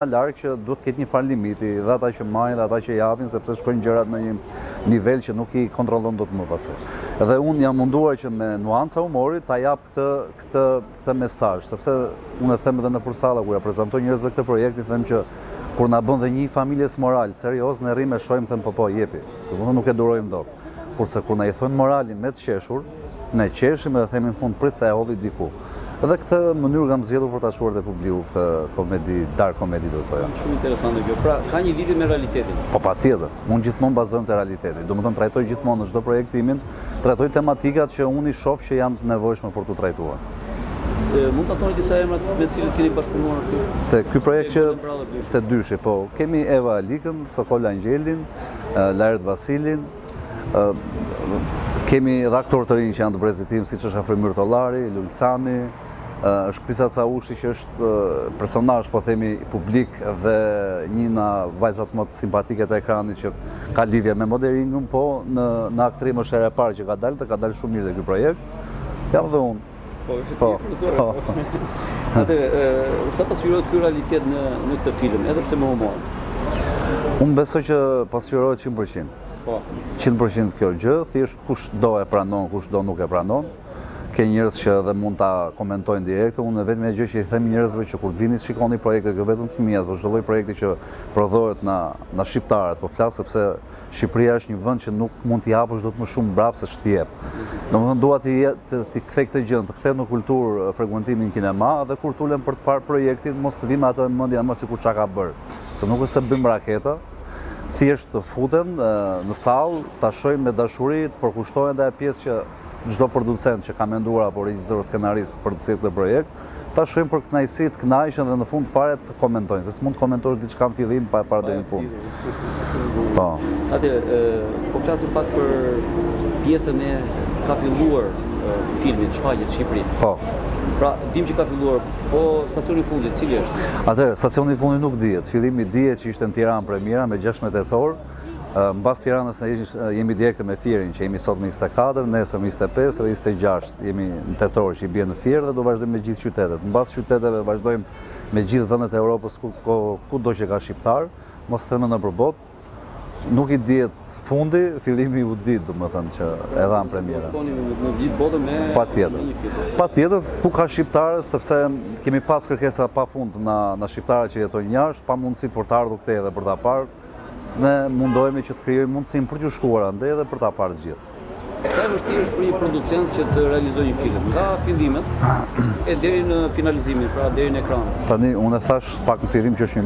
larg që duhet të ketë një farë limiti dhe ata që marrin dhe ata që japin, sepse shkojnë gjërat në një nivel që nuk i kontrollon dot më pastaj. Edhe unë jam munduar që me nuanca humorit ta jap këtë mesazh, sepse unë e them edhe nëpër salla kur ja prezantoj njerëzve këtë projekt, i them që kur na bën dhe një familjes moral serioz, ne rrim e shohim them po jepi. Domethënë nuk e durojmë dot. Kurse kur na i thon moralin me të qeshur, ne qeshim dhe themi në fund prit se e hodhi diku. Edhe këtë mënyrë kam zgjedhur për ta shuar te publiku këtë komedi, dark komedi do të thoja. Shumë interesante kjo. Pra, ka një lidhje me realitetin. Po patjetër. Unë gjithmonë bazohem te realiteti. Domethënë trajtoj gjithmonë në çdo projekt timin, trajtoj tematikat që unë i shoh që janë të nevojshme për tu trajtuar. Mund ta thoni disa emra me të cilët keni bashkëpunuar këtu? Te ky projekt që te dyshi, po, kemi Eva Alikën, Sokol Angelin, Lajret Vasilin, kemi edhe aktorë të rinj që janë të brezit tim, siç është Afrimir Tollari, Lulcani, është Krisa Caushi që është personazh, po themi, publik dhe një nga vajzat më të simpatike të ekranit që ka lidhje me modelingun, po në aktrim është herë e parë që ka dalë shumë mirë dhe ky projekt. Jam dhe unë. Po. Atëherë, sa pasqyrohet ky realitet në këtë film, edhe pse me humor? Unë besoj që pasqyrohet 100%. Po. 100% kjo gjë, thjesht kush do e pranon, kush do nuk e pranon. Ke njerëz që edhe mund ta komentojnë direkt, unë vetëm gjë që i them njerëzve që kur vini shikoni projekte, jo vetëm të mia, por çdo lloj projekti që prodhohet na shqiptarët, po flas sepse Shqipëria është një vend që nuk mund t'i japësh dot më shumë mbrapa se ç'ti jep. Domethënë dua ti kthej këtë gjë, të kthej në kulturë frekuentimin kinema dhe kur tulem për të parë projektin, mos të vim atë në mendje më sikur çka ka bër. Se nuk është se bëjmë raketa, thjesht të futen në sallë, ta shohin me dashuri, të përkushtohen dhe pjesë që çdo producent që ka menduar apo regjisor skenarist për të sjellë këtë projekt, ta shohin për kënaqësi, të kënaqen dhe në fund fare të komentojnë, se s'mund të komentosh diçka në fillim para deri në fund. Po. Atëherë, po flasim pak për pjesën e ka filluar filmin Shfaqjet Shqipërinë. Po. Pra, dim që ka filluar, po stacioni i fundit cili është? Atëherë, stacioni i fundit nuk dihet. Fillimi dihet që ishte në Tiranë premiera me 16 tetor. Mbas Tiranës ne jemi direkte me Fierin, që jemi sot me 24, nesër me 25 dhe 26 jemi në tetor që i bie në Fier dhe do vazhdojmë me gjithë qytetet. Mbas qyteteve vazhdojmë me gjithë vendet e Europës kudo që ka shqiptar, mos thënë nëpër botë. Nuk i dihet fundi, fillimi u dit, domethënë që e dhan premiera. Në gjithë botën me një film. Patjetër, ku ka shqiptarë, sepse kemi pas kërkesa pafund nga shqiptarët që jetojnë jashtë, pa mundësi për të ardhur këtej edhe për ta parë. Ne mundohemi që të krijojmë mundësinë për t'u shkuar andej edhe për ta parë të gjithë. Sa e vështirë është për një producent që të realizojë një film, nga fillimet e deri në finalizimin, pra deri në ekran? Tani unë e thash pak në fillim që është një